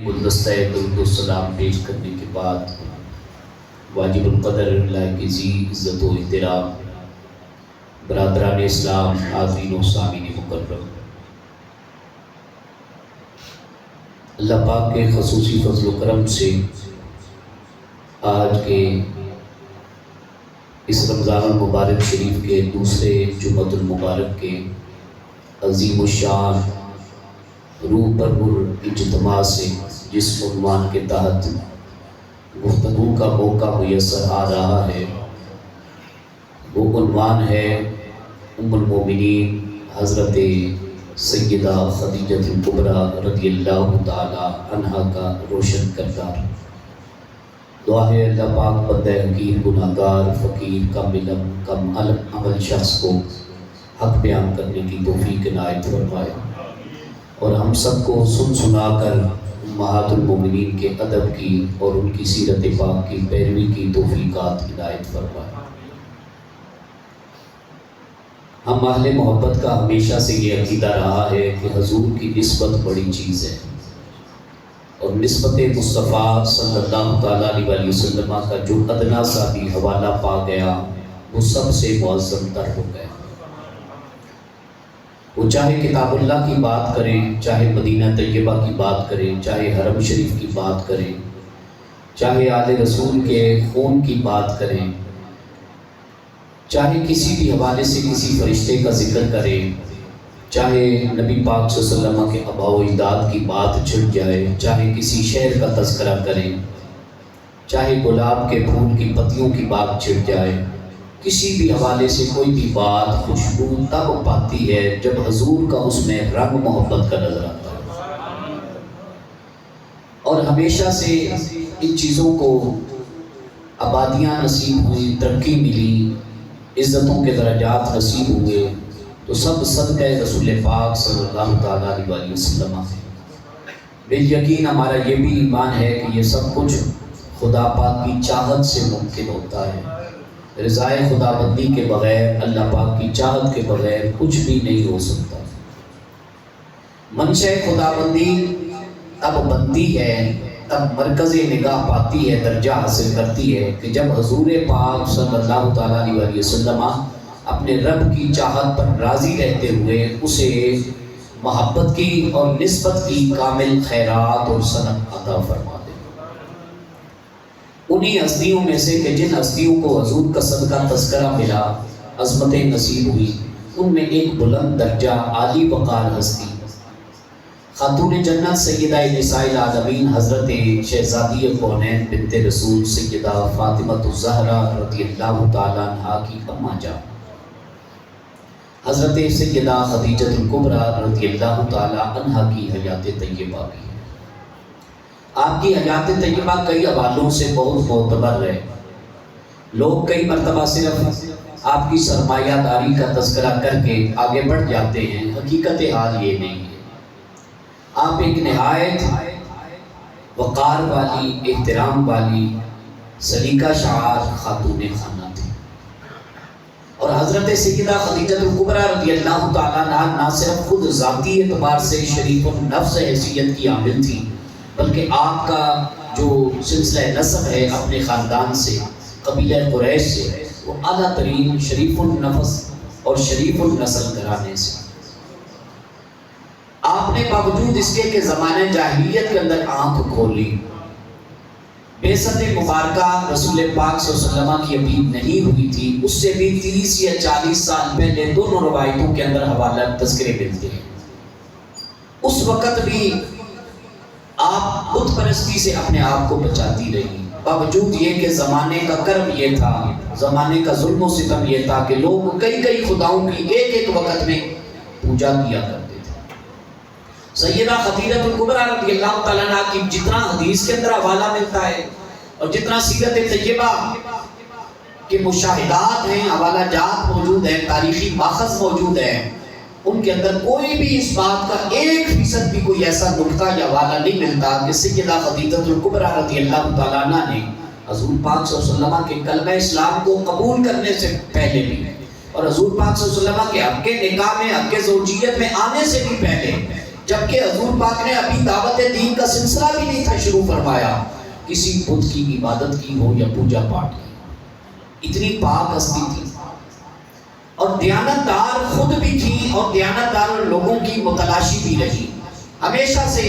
گلدستہ درود و سلام پیش کرنے کے بعد واجب القدر اللہ کی ذی عزت و احترام برادران اسلام، حاضرین و سامعین مکرم، اللہ پاک کے خصوصی فضل و کرم سے آج کے اس رمضان المبارک شریف کے دوسرے جمعۃ المبارک کے عظیم الشان روح پرور اجتماع سے جس عنوان کے تحت گفتگو کا موقع میسر آ رہا ہے وہ عنوان ہے ام المومنین حضرت سیدہ خدیجہ الکبریٰ رضی اللہ تعالی عنہا کا روشن کردار۔ دعا ہے اللہ پاک بندہ حقیر، گناہ گار، فقیر، کم علم، کم عمل شخص کو حق بیان کرنے کی توفیق عنایت فرمائے، اور ہم سب کو سن سنا کر امہات المومنین کے ادب کی اور ان کی سیرت پاک کی پیروی کی توفیقات عنایت فرمائے۔ ہم اہل محبت کا ہمیشہ سے یہ عقیدہ رہا ہے کہ حضور کی نسبت بڑی چیز ہے، اور نسبت مصطفیٰ صلی اللہ تعالیٰ علیہ وسلم کا جو ادنا سا بھی حوالہ پا گیا وہ سب سے معظم تر ہو گیا۔ وہ چاہے کتاب اللہ کی بات کریں، چاہے مدینہ طیبہ کی بات کریں، چاہے حرم شریف کی بات کریں، چاہے آل رسول کے خون کی بات کریں، چاہے کسی بھی حوالے سے کسی فرشتے کا ذکر کریں، چاہے نبی پاک صلی اللہ علیہ وسلم کے آباء و اجداد کی بات چھٹ جائے، چاہے کسی شہر کا تذکرہ کریں، چاہے گلاب کے پھول کی پتیوں کی بات چھٹ جائے، کسی بھی حوالے سے کوئی بھی بات خوشبو تب پاتی ہے جب حضور کا اس میں رنگ محبت کا نظر آتا ہے۔ اور ہمیشہ سے ان چیزوں کو آبادیاں نصیب ہوئی، ترقی ملی، عزتوں کے درجات نصیب ہوئے، تو سب صدقہ رسول پاک صلی اللہ تعالیٰ علیہ وسلم ہے۔ بالیقین ہمارا یہ بھی ایمان ہے کہ یہ سب کچھ خدا پاک کی چاہت سے ممکن ہوتا ہے۔ رضائے خدا بندی کے بغیر، اللہ پاک کی چاہت کے بغیر کچھ بھی نہیں ہو سکتا۔ منشأ خدا بندی تب بنتی ہے، تب مرکز نگاہ پاتی ہے، درجہ حاصل کرتی ہے کہ جب حضور پاک صلی اللہ تعالیٰ علیہ وسلم اپنے رب کی چاہت پر راضی رہتے ہوئے اسے محبت کی اور نسبت کی کامل خیرات اور صنعت عطا فرما دے۔ انہی ہستیوں میں سے کہ جن ہستیوں کو حضور کا صدقہ تذکرہ ملا، عظمتیں نصیب ہوئی، ان میں ایک بلند درجہ عالی وقار ہستی خاتون جنت سیدہ نساء العالمین حضرت شہزادی کونین بنت رسول سیدہ فاطمہ الزہرا رضی اللہ تعالیٰ عنہا کی اماں جان حضرت سیدہ خدیجہ الکبریٰ رضی اللہ تعالیٰ عنہا کی حیات طیبہ بھی۔ آپ کی حیات طیبہ کئی حوالوں سے بہت معتبر ہے۔ لوگ کئی مرتبہ صرف آپ کی سرمایہ داری کا تذکرہ کر کے آگے بڑھ جاتے ہیں، حقیقت حال یہ نہیں ہے۔ آپ ایک نہایت وقار والی، احترام والی، سلیقہ شعار خاتون خانہ تھی، اور حضرت سیدہ خدیجہ الکبریٰ رضی اللہ تعالیٰ عنہا نہ صرف خود ذاتی اعتبار سے شریف النفس حیثیت کی حامل تھی، بلکہ آپ کا جو سلسلہ نسب ہے اپنے خاندان سے، قبیلہ قریش سے، وہ اعلیٰ ترین شریف النفس اور شریف النسل گھرانے سے۔ آپ نے باوجود اس کے کہ زمانہ جاہلیت کے اندر آنکھ کھولی، بعثت مبارکہ رسول پاک صلی اللہ علیہ وسلم کی ابھی نہیں ہوئی تھی، اس سے بھی 30 یا 40 سال پہلے دونوں روایتوں کے اندر حوالہ تذکرے ملتے ہیں۔ اس وقت بھی آپ بت پرستی سے اپنے آپ کو بچاتی رہی، باوجود یہ کہ زمانے کا کرم یہ تھا، زمانے کا ظلم و ستم یہ تھا کہ لوگ کئی خداؤں کی ایک وقت میں پوجا کیا کرتے تھے۔ سیدہ خدیجہ الکبریٰ رضی اللہ تعالیٰ عنہ کی جتنا حدیث کے اندر حوالہ ملتا ہے اور جتنا سیرت طیبہ کے مشاہدات ہیں، حوالہ جات موجود ہیں، تاریخی ماخذ موجود ہیں، ان کے اندر کوئی بھی اس بات کا 1% بھی کوئی ایسا نقطہ یا حوالہ نہیں ملتا کہ سیدہ خدیجہ الکبریٰ رضی اللہ تعالیٰ عنہ نے حضور پاک صلی اللہ علیہ وسلم کے کلمہ اسلام کو قبول کرنے سے پہلے بھی اور حضور پاک صلی اللہ علیہ وسلم کے حق نکاح میں، حق زوجیت میں آنے سے بھی پہلے جبکہ حضور پاک نے ابھی دعوت دین کا سلسلہ بھی نہیں تھا شروع فرمایا، کسی بت کی عبادت کی ہو یا پوجا پاٹ کی۔ اتنی پاک ہستی تھی اور دیانتدار خود بھی تھی اور دیانتدار لوگوں کی متلاشی بھی رہی۔ ہمیشہ سے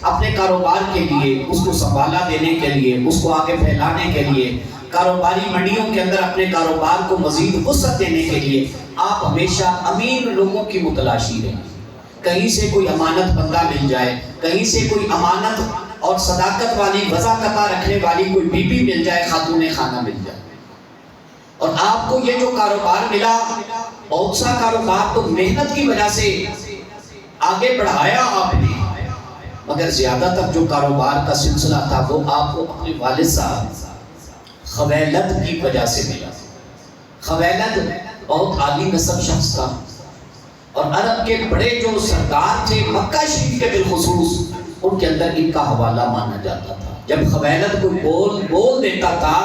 اپنے کاروبار کے لیے، اس کو سنبھالا دینے کے لیے، اس کو آگے پھیلانے کے لیے، کاروباری منڈیوں کے اندر اپنے کاروبار کو مزید وسعت دینے کے لیے آپ ہمیشہ امین لوگوں کی متلاشی رہیں۔ کہیں سے کوئی امانت بندہ مل جائے، کہیں سے کوئی امانت اور صداقت والی وضاقتہ رکھنے والی کوئی بی بی مل جائے، خاتون خانہ مل جائے۔ اور آپ کو یہ جو کاروبار ملا، بہت سا کاروبار تو محنت کی وجہ سے آگے بڑھایا آپ نے، مگر زیادہ تر جو کاروبار کا سلسلہ تھا وہ آپ کو اپنے والد صاحب خویلد کی وجہ سے ملا۔ خویلد بہت عالی نسب شخص تھا اور عرب کے بڑے جو سردار تھے مکہ شریف کے بالخصوص، ان کے اندر ان کا حوالہ مانا جاتا تھا۔ جب خویلد کوئی بول دیتا تھا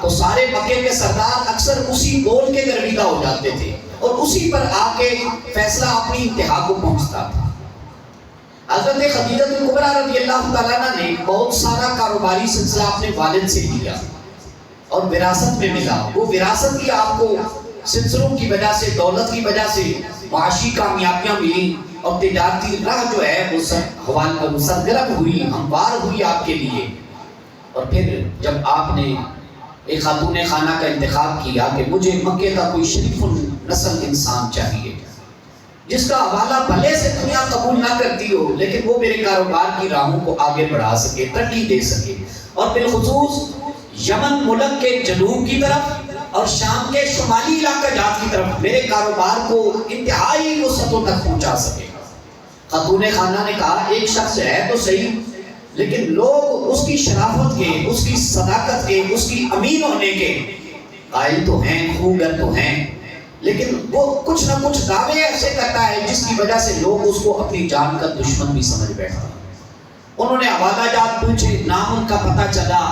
تو سارے مکے کے سردار اکثر اسی بول کے گرویدہ ہو جاتے تھے اور اسی پر آ کے فیصلہ اپنی انتہا کو پہنچتا تھا۔ حضرت خدیجہ کبریٰ رضی اللہ تعالیٰ عنہ نے بہت سارا کاروباری سلسلہ اپنے والد سے لیا اور وراثت میں ملا۔ وہ وراثت کی آپ کو سلسلوں کی وجہ سے، دولت کی وجہ سے معاشی کامیابیاں ملی اور تجارتی راہ جو ہے وہ سرگرم ہوئی، ہموار ہوئی آپ کے لیے۔ اور پھر جب آپ نے ایک خاتون خانہ کا انتخاب کیا کہ مجھے مکے کا کوئی شریف النسل انسان چاہیے جس کا حوالہ بھلے سے دنیا قبول نہ کرتی ہو لیکن وہ میرے کاروبار کی راہوں کو آگے بڑھا سکے، ترقی دے سکے، اور بالخصوص یمن ملک کے جنوب کی طرف اور شام کے شمالی علاقہ جات کی طرف میرے کاروبار کو انتہائی وسعتوں تک پہنچا سکے۔ خاتون خانہ نے کہا ایک شخص ہے تو صحیح، لیکن لوگ اس کی شرافت کے، اس کی صداقت کے، اس کی امین ہونے کے قائل تو ہیں، خوگر تو ہیں، لیکن وہ کچھ نہ کچھ دعوے ایسے کرتا ہے جس کی وجہ سے لوگ اس کو اپنی جان کا دشمن بھی سمجھ بیٹھتے ہیں۔ انہوں نے حوالہ جات پوچھے، نام ان کا پتہ چلا،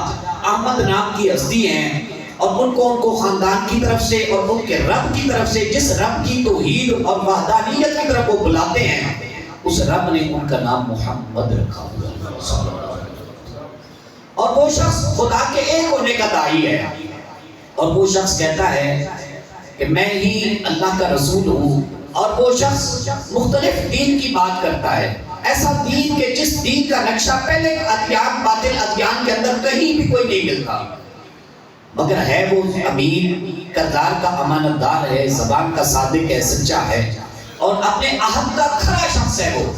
احمد نام کی ہستی ہیں اور ان کو خاندان کی طرف سے اور ان کے رب کی طرف سے، جس رب کی توحید اور وحدانیت کی طرف وہ بلاتے ہیں، اس رب نے ان کا نام محمد رکھا ہوا اور وہ شخص خدا کے ایک ہونے کا داعی ہے اور وہ شخص کہتا ہے کہ میں ہی اللہ کا رسول ہوں، اور وہ شخص مختلف دین کی بات کرتا ہے، ایسا دین کہ جس دین کا نقشہ پہلے ادیان، باطل ادیان کے اندر کہیں بھی کوئی نہیں ملتا، مگر ہے وہ امین، کردار کا امانت دار ہے، زبان کا صادق ہے، سچا ہے اور اپنے عہد کا کھرا شخص ہے وہ،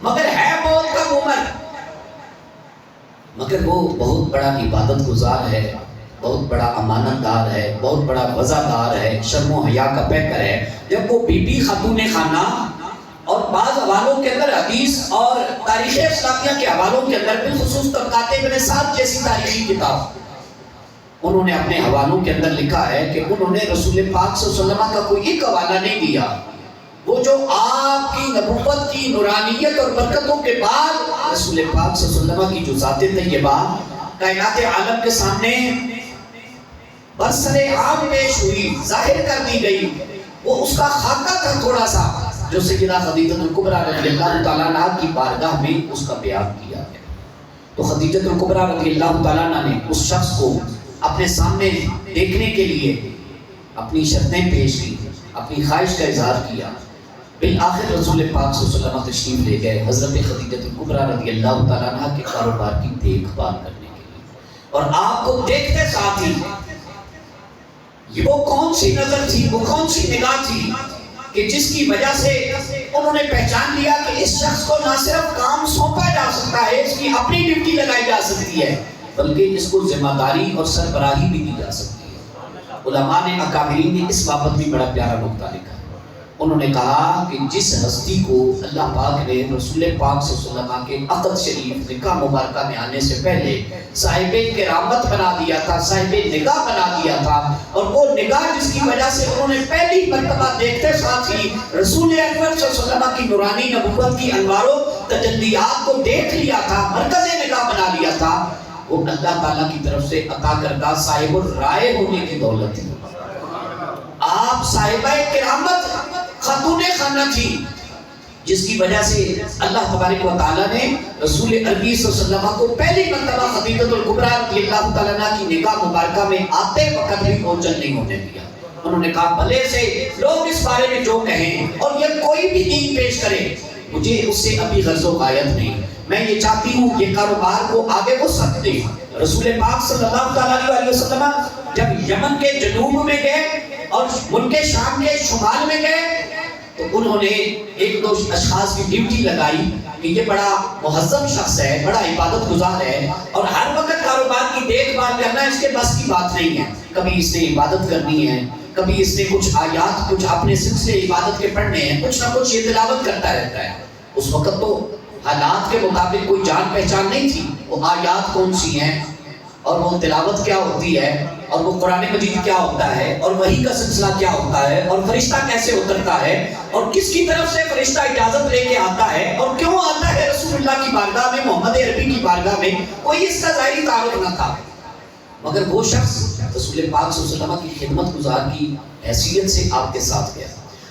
مگر ہے بہت کم عمر، مگر وہ بہت بڑا عبادت گزار ہے، بہت بڑا امانت دار ہے، بہت بڑا وفادار ہے، شرم و حیا کا پیکر ہے۔ جب وہ بی بی خاتون خانہ اور بعض حوالوں کے اندر حدیث اور تاریخ اسلامیہ کے حوالوں کے اندر بالخصوص طبقات ابن سعد جیسی تاریخی کتاب، انہوں نے اپنے حوالوں کے اندر لکھا ہے کہ انہوں نے رسول پاک صلی اللہ علیہ وسلم کا کوئی ایک حوالہ نہیں دیا، وہ جو آپ کی نبوت کی نورانیت اور برکتوں کے بعد رسول پاک صلی اللہ علیہ وسلم کی جو ذات طیبہ کائنات عالم کے سامنے برسر عام پیش ہوئی، ظاہر کر دی گئی، وہ اس کا خاکہ تھا تھوڑا سا جو سیدہ خدیجہ کبریٰ رضی اللہ تعالیٰ عنہ کی بارگاہ میں اس کا بیان کیا ہے۔ تو خدیجہ کبریٰ رضی اللہ تعالیٰ عنہ نے اس شخص کو اپنے سامنے دیکھنے کے لیے اپنی شرطیں پیش کی، اپنی خواہش کا اظہار کیا۔ بالآخر رسول پاک صلی اللہ علیہ وسلم تشریف لے گئے حضرت خدیجہ کبریٰ رضی اللہ تعالیٰ عنہ کے کاروبار کی دیکھ بھال کرنے کے لیے، اور آپ کو دیکھتے ساتھ ہی وہ کون سی نظر تھی، وہ کون سی نگاہ تھی کہ جس کی وجہ سے انہوں نے پہچان لیا کہ اس شخص کو نہ صرف کام سونپا جا سکتا ہے، اس کی اپنی ڈیوٹی لگائی جا سکتی ہے، بلکہ اس کو ذمہ داری اور سربراہی بھی دی جا سکتی ہے۔ علماء نے، اکابرین نے اس بابت بھی بڑا پیارا نقطہ لکھا ہے۔ انہوں نے کہا کہ جس ہستی کو اللہ پاک نے رسول پاک صلی اللہ علیہ وسلم کے عقد شریف نکاح مبارکہ میں آنے سے پہلے صاحب کرامت بنا دیا تھا، صاحب نگاہ بنا دیا تھا، اور وہ نگاہ جس کی وجہ سے انہوں نے پہلی مرتبہ دیکھتے ساتھ ہی رسول اکرم صلی اللہ علیہ وسلم کی نورانی نبوت کی انوار و تجلیات کو دیکھ لیا تھا، مرکز نگاہ بنا لیا تھا، وہ اللہ تعالیٰ کی طرف سے عطا کردہ صاحب الرائے ہونے کی دولت تھی۔ آپ صاحبہ کرامت خاتون خانہ تھی، جس کی وجہ سے اللہ تبارک و تعالیٰ نے رسول عربی صلی اللہ علیہ وسلم کو پہلی مرتبہ خدیجہ الکبریٰ رضی اللہ تعالیٰ عنہ کی نکاح مبارکہ میں آتے وقت بھی پہنچن نہیں ہونے دیا۔ انہوں نے کہا بھلے سے لوگ اس بارے میں جو کہیں اور یہ کوئی بھی دین پیش کرے، مجھے اس سے ابھی غرض و غایت نہیں، میں یہ چاہتی ہوں یہ کاروبار کو آگے وسعت دے۔ رسول پاک صلی اللہ علیہ وسلم جب یمن کے جنوب میں گئے اور ملک شام کے شمال میں گئے تو انہوں نے ایک دو اشخاص کی ڈیوٹی لگائی کہ یہ بڑا مہذب شخص ہے، بڑا عبادت گزار ہے اور ہر وقت کاروبار کی دیکھ بھال کرنا اس کے بس کی بات نہیں ہے۔ کبھی اس نے عبادت کرنی ہے، کبھی اس نے کچھ آیات کچھ اپنے سلسلے عبادت کے پڑھنے ہیں، کچھ نہ کچھ یہ تلاوت کرتا رہتا ہے۔ اس وقت تو حالات کے مطابق کوئی جان پہچان نہیں تھی، وہ آیات کون سی ہیں اور وہ تلاوت کیا ہوتی ہے اور وہ قرآن مجید کیا ہوتا ہے اور وحی کا سلسلہ کیا ہوتا ہے اور فرشتہ کیسے اترتا ہے اور کس کی طرف سے فرشتہ اجازت لے کے آتا ہے اور کیوں آتا ہے رسول اللہ کی بارگاہ میں، محمد عربی کی بارگاہ میں، کوئی اس کا ظاہری تعارف نہ تھا۔ مگر وہ شخص رسول پاک صلی اللہ علیہ وسلم کی خدمت گزار کی حیثیت سے آپ کے ساتھ گیا۔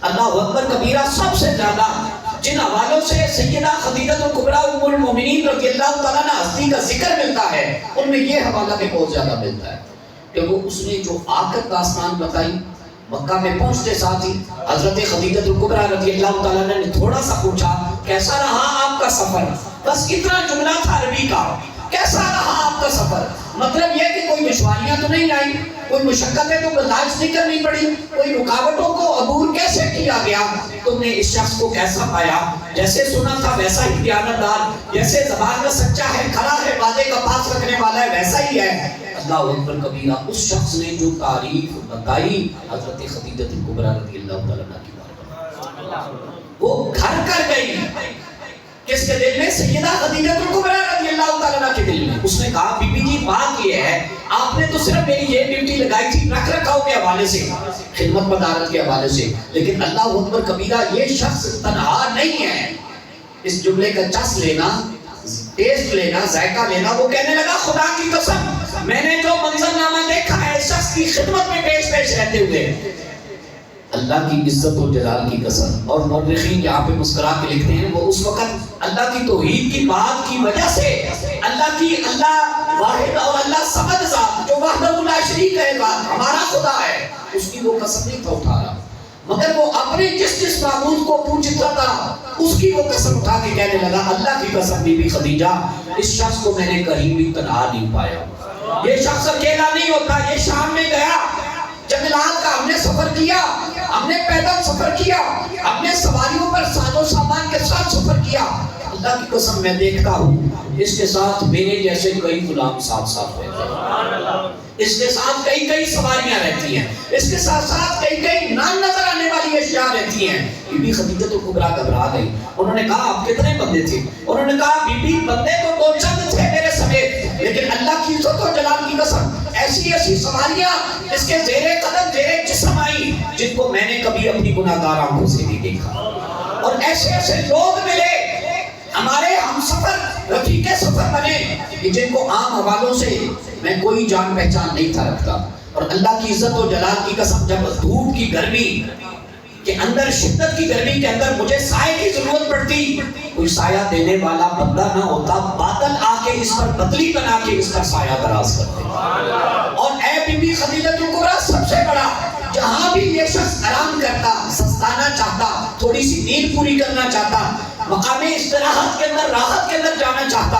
اللہ اکبر کبیرہ، سب سے زیادہ جن حوالوں سے سیدہ خدیجہ الکبریٰ ام المومنین رضی اللہ تعالیٰ عنہ ہستی کا ذکر ملتا ہے، ان میں یہ حوالہ بھی بہت زیادہ ملتا ہے کہ وہ اس نے جو آ کر داستان بتائی، مکہ میں پہنچتے ساتھ ہی حضرت خدیجہ الکبریٰ رضی اللہ تعالیٰ عنہ نے تھوڑا سا پوچھا کیسا رہا آپ کا سفر؟ بس اتنا جملہ تھا عربی کا، کیسا رہا آپ کا سفر؟ مطلب یہ کہ کوئی دشواریاں تو نہیں آئی، کوئی مشقتیں تو برداشت نہیں کرنی پڑی، کوئی رکاوٹوں کو عبور کیسے کیا گیا؟ تم نے اس شخص کو کیسا پایا؟ جیسے سنا تھا ویسا ہی دیانتدار، جیسے زبان کا سچا ہے، کھڑا ہے، وعدے کا پاس رکھنے والا ہے، ویسا ہی ہے۔ اللہ اکبر کبیرہ، اس شخص نے جو تعریف بتائی حضرت خدیجہ الکبریٰ رضی اللہ تعالیٰ عنہ کی بارگاہ میں، وہ گھر کر گئی کس کے دل میں؟ سیدہ خدیجہ الکبریٰ رضی اللہ تعالیٰ عنہ کے دل میں۔ اس نے کہا بی بی جی بات یہ ہے، آپ نے تو صرف میری یہ ڈیوٹی لگائی تھی رکھ رکھاؤ کے حوالے سے، خدمت مدارت کے حوالے سے، لیکن اللہ اکبر کبیرہ یہ شخص تنہا نہیں ہے۔ اس جملے کا چس لینا، ٹیسٹ لینا، ذائقہ لینا، وہ کہنے لگا خدا کی قسم میں نے جو منظرنامہ دیکھا ہے اس شخص کی خدمت میں پیش رہتے ہوئے، اللہ کی عزت و جلال کی قسم۔ اور مورخین یہاں پہ مسکرا کے لکھتے ہیں وہ اس وقت اللہ کی توحید کی بات کی وجہ سے اللہ واحد اور اللہ صمد ذات جو وحدہ لا شریک ہے ذات ہمارا خدا ہے، اس کی وہ قسم نہیں تھا اٹھا رہا، مگر وہ اپنے جس معبود کو پوجتا تھا اس کی وہ قسم اٹھا کے کہنے لگا اللہ کی قسم بی بی خدیجہ اس شخص کو میں نے کہیں بھی تنہا نہیں پایا، یہ شخص اکیلا نہیں ہوتا، یہ شام میں گیا، جنگلات کا ہم نے سفر کیا، ہم نے پیدل سفر کیا، ہم نے سواریوں پر ساز و سامان کے ساتھ سفر کیا، اللہ کی قسم میں دیکھتا ہوں اس کے ساتھ میرے جیسے کئی غلام ساتھ رہتے ہیں، اس کے ساتھ کئی سواریاں رہتی ہیں، اس کے ساتھ کئی نام نظر آنے والی اشیاء رہتی ہیں۔ بی بی خدیجہ الکبریٰ گھبرا گئی، انہوں نے کہا آپ کتنے بندے تھے؟ انہوں نے کہا بی بی بندے تو دو چند تھے میرے سمیت، لیکن اللہ کی عزت و جلال کی قسم ایسی سواریاں اس کے زیر قدم زیر جسم آئی جن کو میں نے کبھی اپنی گناہگار آنکھوں سے نہیں دیکھا، اور ایسے لوگ ملے ہمارے ہم سفر رفیق سفر بنے کہ جن کو عام حوالوں سے میں کوئی جان پہچان نہیں تھا رکھتا۔ اور اللہ کی عزت و جلال کی قسم جب دھوپ کی گرمی کے اندر، شدت کی گرمی کے اندر مجھے سائے کی ضرورت پڑتی، کوئی سایہ دینے والا بندہ نہ ہوتا، بادل آ کے اس پر بدلی بنا کے اس کا سایہ دراز کرتے۔ اور اے بی بی خدیجہ الکبریٰ سب سے بڑا، جہاں بھی یہ شخص آرام کرتا، سستانا چاہتا، تھوڑی سی نیند پوری کرنا چاہتا، مقام استراحت کے اندر راحت کے اندر جانا چاہتا،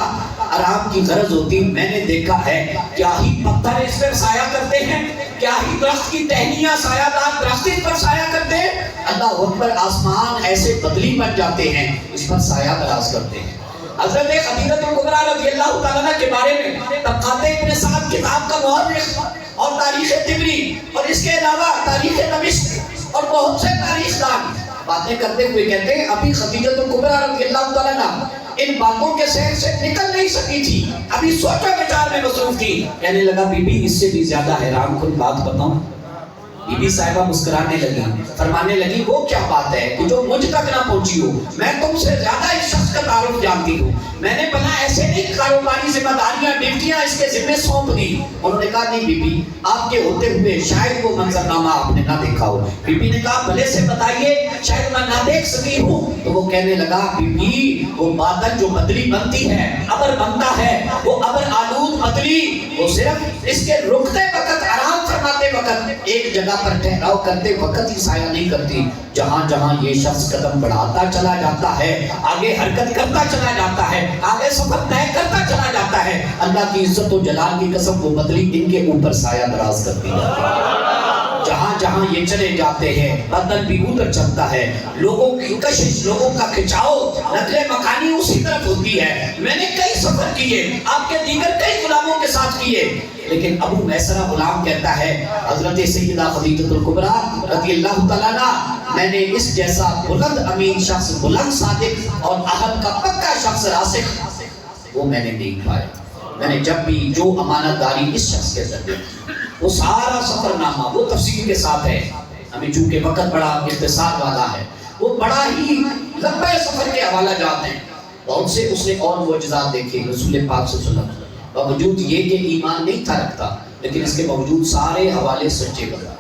آرام کی غرض ہوتی، میں نے دیکھا ہے کیا ہی پتھر اس پر سایہ کرتے ہیں، کیا ہی درخت کی ٹہنیاں سایہ دار درخت اس پر سایہ کرتے ہیں، اللہ اکبر آسمان ایسے بدلی بن جاتے ہیں اس پر سایہ دراز کرتے ہیں۔ حضرت خدیجہ الکبریٰ رضی اللہ تعالیٰ عنہ کے بارے میں طبقات ابن سعد کتاب کا مؤرخ اور تاریخ طبری اور اس کے علاوہ تاریخ دمشق اور بہت سے تاریخ دان باتیں کرتے ہوئے کہتے ہیں ابھی خدیجہ الکبریٰ رضی اللہ تعالیٰ عنہ ان باتوں کے سیر سے نکل نہیں سکی تھی، ابھی سوچا وچار میں مصروف تھی، کہنے لگا بی بی اس سے بھی زیادہ حیران کن بات بتاؤں، بی بی صاحبہ مسکرانے لگی، فرمانے لگی وہ کیا بات ہے کہ جو مجھ تک نہ پہنچی ہو؟ میں تم سے زیادہ اس شخص کا تعارف جانتی ہوں، میں نے بنا ایسے نہیں کاروباری ذمہ داریاں ڈیوٹیاں اس کے ذمہ سونپ دی۔ انہوں نے کہا نہیں بی بی، آپ کے ہوتے ہوئے شاید وہ منظرنامہ آپ نے نہ دیکھا ہو۔ بی بی نے کہا بھلے سے بتائیے، شاید میں نہ دیکھ سکی ہوں۔ تو وہ کہنے لگا بی بی، وہ بادل جو بدلی بنتی ہے، ابر بنتا ہے، وہ ابر آلود بدلی وہ صرف اس کے رکتے وقت، آرام فرماتے وقت، ایک جگہ پر ٹھہراؤ کرتے وقت ہی سایہ نہیں کرتی۔ جہاں جہاں یہ شخص قدم بڑھاتا چلا جاتا ہے، آگے حرکت کرتا چلا جاتا ہے، آگے سفر طے کرتا چلا جاتا ہے، اللہ کی عزت و جلال کی قسم وہ بدلی ان کے اوپر سایہ دراز کرتی جاتی ہے۔ جہاں جہاں یہ چلے جاتے ہیں بدل بھی ادھر چلتا ہے، لوگوں کی کشش، لوگوں کا کھچاؤ، نقل مکانی اسی طرف ہوتی ہے۔ میں نے کئی سفر کیے، آپ کے دیگر کئی غلاموں کے ساتھ کیے، لیکن ابو میسرہ غلام کہتا ہے حضرت سیدہ خدیجہ الکبریٰ رضی اللہ تعالیٰ عنہ، میں نے اس جیسا بلند امین شخص، بلند صادق اور عہد کا پکا شخص راسخ وہ میں نے نہیں پایا۔ میں نے جب بھی جو امانت داری اس شخص کے ذریعے، وہ سارا سفر نامہ وہ تفصیل کے ساتھ ہے، ہمیں چونکہ وقت بڑا اختصار والا ہے، وہ بڑا ہی لمبے سفر کے حوالہ جات ہیں، بہت سے اس نے اور معجزات دیکھے رسول پاک صلی اللہ علیہ وسلم، باوجود یہ کہ ایمان نہیں تھا رکھتا، لیکن اس کے باوجود سارے حوالے سچے بتائے۔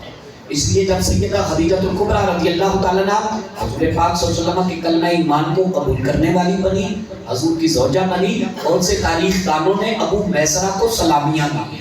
اس لیے جب سیدہ خدیجہ الکبریٰ رضی اللہ تعالیٰ عنہ حضور پاک صلی اللہ علیہ وسلم کی کلمہ ایمان کو قبول کرنے والی بنی، حضور کی زوجہ بنی، بہت سے تاریخ دانوں نے ابو میسرہ کو سلامیاں دی،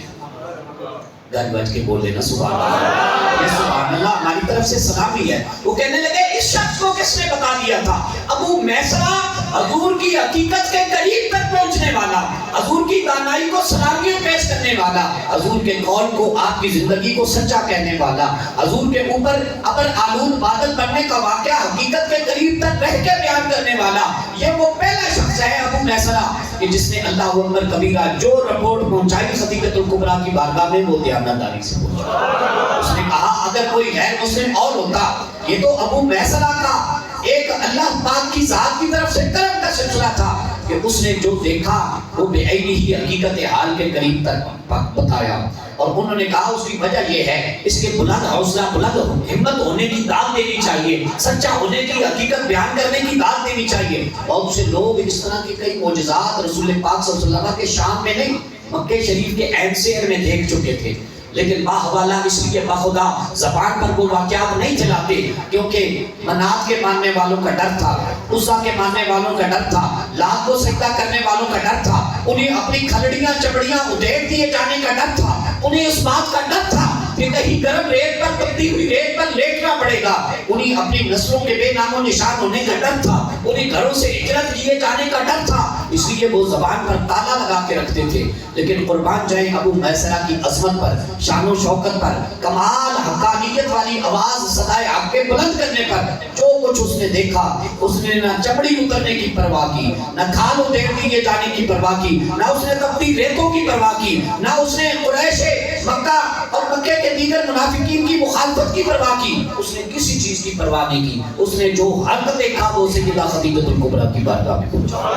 گھر بج کے بول دینا سبحان اللہ، یہ سبحان اللہ ہماری طرف سے سلامی ہے۔ وہ کہنے لگے اس شخص کو کس نے بتا دیا تھا؟ ابو میسرہ حضور کی حقیقت کے قریب تک پہنچنے والا، حضور کی دانائی کو سلامیاں پیش کرنے والا، حضور کے قول کو، آپ کی زندگی کو سچا کہنے والا، حضور کے اوپر ابر آلود بادل بننے کا واقعہ حقیقت کے قریب تک رہ کے بیان کرنے والا، یہ وہ پہلا شخص ہے ابو میسرہ کہ جس نے اللہ اکبر کبیرہ جو رپورٹ پہنچائی خدیجہ الکبریٰ کی بارگاہ میں وہ دیانتداری سے پہنچائی۔ اس نے کہا اگر کوئی غیر مسلم اور ہوتا، یہ تو ابو میسرہ کا ایک اللہ پاک کی ذات کی طرف سے کرم کا سلسلہ تھا کہ اس نے جو دیکھا وہ بے عینی ہی حقیقت حال کے قریب تک بتایا، اور انہوں نے کہا اس کی وجہ یہ ہے اس کے بلند حوصلہ، بلند ہمت ہونے کی داد دینی چاہیے، سچا ہونے کی، حقیقت بیان کرنے کی داد دینی چاہیے۔ بہت سے لوگ اس طرح کے کئی معجزات رسول پاک صلی اللہ علیہ وسلم کے شام میں نہیں، مکہ شریف کے عین شہر میں دیکھ چکے تھے، لیکن باحوالہ اس لیے باخدا زبان پر وہ واقعات نہیں چلاتے کیونکہ منات کے ماننے والوں کا ڈر تھا، عزا کے ماننے والوں کا ڈر تھا، لات کو سجدہ کرنے والوں کا ڈر تھا، انہیں اپنی کھلڑیاں چمڑیاں ادھیڑ دیے جانے کا ڈر تھا، انہیں اس بات کا ڈر تھا کہ کہیں گرم ریت پر تپتی ہوئی ریت پر لیٹنا پڑے گا، انہیں اپنی نسلوں کے بے نام و نشان ہونے کا ڈر تھا، انہیں گھروں سے ہجرت کیے جانے کا ڈر تھا، اس لیے وہ زبان پر تالا لگا کے رکھتے تھے۔ لیکن قربان جائیں ابو میسرہ کی عظمت پر، شان و شوکت پر، کمال حقانیت والی آواز صدائے حق کے بلند کرنے پر، جو کچھ اس نے دیکھا اس نے نہ چمڑی اترنے کی پرواہ کی، نہ کھال ادھیڑ دیے جانے کی پرواہ کی، نہ اس نے تپتی ریتوں کی پرواہ کی، نہ اس نے قریش مکہ اور مکے کے دیگر منافقین کی مخالفت کی پرواہ کی، اس نے کسی چیز کی پرواہ نہیں کی، اس نے جو حق دیکھا وہ سیدہ خدیجہ الکبریٰ کی بارگاہ میں پہنچا۔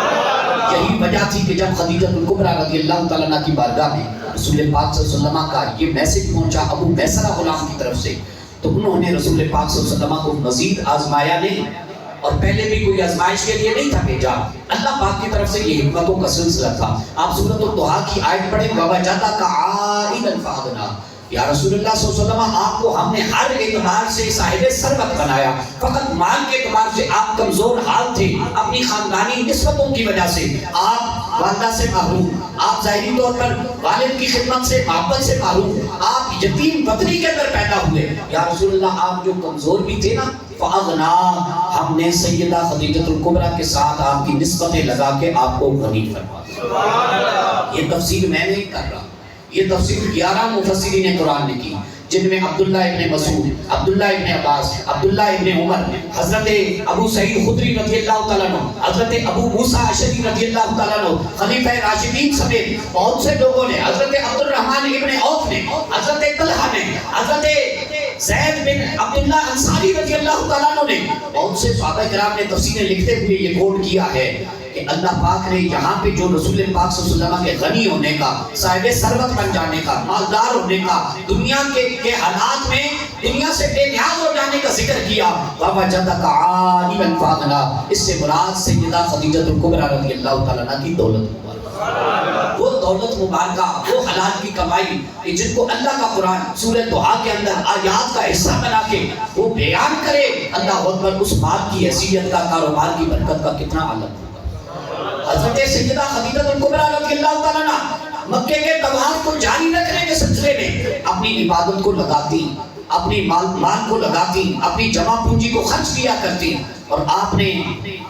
یہی وجہ تھی کہ جب خدیجہ الکبریٰ رضی اللہ تعالیٰ عنہ کی بارگاہ میں رسول پاک صلی اللہ علیہ وسلم کا یہ میسج پہنچا ابو میسرہ غلام کی طرف سے، تو انہوں نے رسول پاک صلی اللہ علیہ وسلم کو مزید آزمایا نہیں، اور پہلے بھی کوئی آزمائش کے لیے نہیں تھا بھیجا، اللہ پاک کی طرف سے یہ حکمتوں کا سلسلہ تھا۔ آپ سورۃ الضحیٰ کی آیت پڑھیں وَوَجَدَكَ عَائِلًا فَأَغْنَىٰ، یا رسول اللہ صلی اللہ علیہ وسلم آپ کو ہم نے ہر اعتبار سے صاحب ثروت بنایا، فقط مال کے اعتبار سے آپ کمزور حال تھے، اپنی خاندانی نسبتوں کی وجہ سے آپ والدہ سے محروم، آپ ظاہری طور پر والد کی خدمت سے، محبت سے محروم، آپ یتیم وطنی کے اندر پیدا ہوئے، یا رسول اللہ آپ جو کمزور بھی تھے نا، فَأَغْنَىٰ، ہم نے سیدہ خدیجہ الکبریٰ کے ساتھ آپ کی نسبتیں لگا کے آپ کو غنی فرما۔ یہ تفسیر میں نہیں کر رہا، یہ تفسیر 11 مفسرین قرآن نے کی، جن میں عبداللہ ابن مسعود، عبداللہ ابن عباس، عبداللہ ابن عمر، حضرت ابو سعید خدری رضی اللہ تعالیٰ عنہ، حضرت ابو موسیٰ اشعری رضی اللہ تعالیٰ عنہ، خلیفہ راشدین سمیت بہت سے لوگوں نے، حضرت عبد الرحمن ابن عوف نے، حضرت طلحہ نے، حضرت زید بن عبداللہ انصاری رضی اللہ تعالیٰ عنہ نے، بہت سے صحابہ کرام نے تفسیریں لکھتے ہوئے یہ کوٹ کیا ہے کہ اللہ پاک نے یہاں پہ جو رسول پاک صلی اللہ علیہ وسلم کے غنی ہونے کا، صاحب ثروت بن جانے کا، مالدار ہونے کا، دنیا کے حالات میں دنیا سے بے نیاز ہو جانے کا ذکر کیا، وَوَجَدَكَ عَائِلًا فَأَغْنَىٰ، اس سے مراد سیدہ خدیجہ کبریٰ رضی اللہ تعالیٰ عنہ کی دولت مبارکہ، وہ دولت مبارکہ، وہ حلال کی کمائی کہ جن کو اللہ کا قرآن سورہ طٰہٰ کے اندر آیات کا حصہ بنا کے وہ بیان کرے، اللہ اکبر، اس مال کی حیثیت کا، کاروبار کی برکت کا کتنا عالم ہوگا۔ حضرت سیدہ خدیجہ کبریٰ رضی اللہ تعالیٰ عنہ مکے کے طواف کو جاری رکھنے کے سلسلے میں اپنی عبادت کو لگاتی، اپنی مال کو لگاتی، اپنی جمع پونجی کو خرچ کیا کرتی، اور آپ نے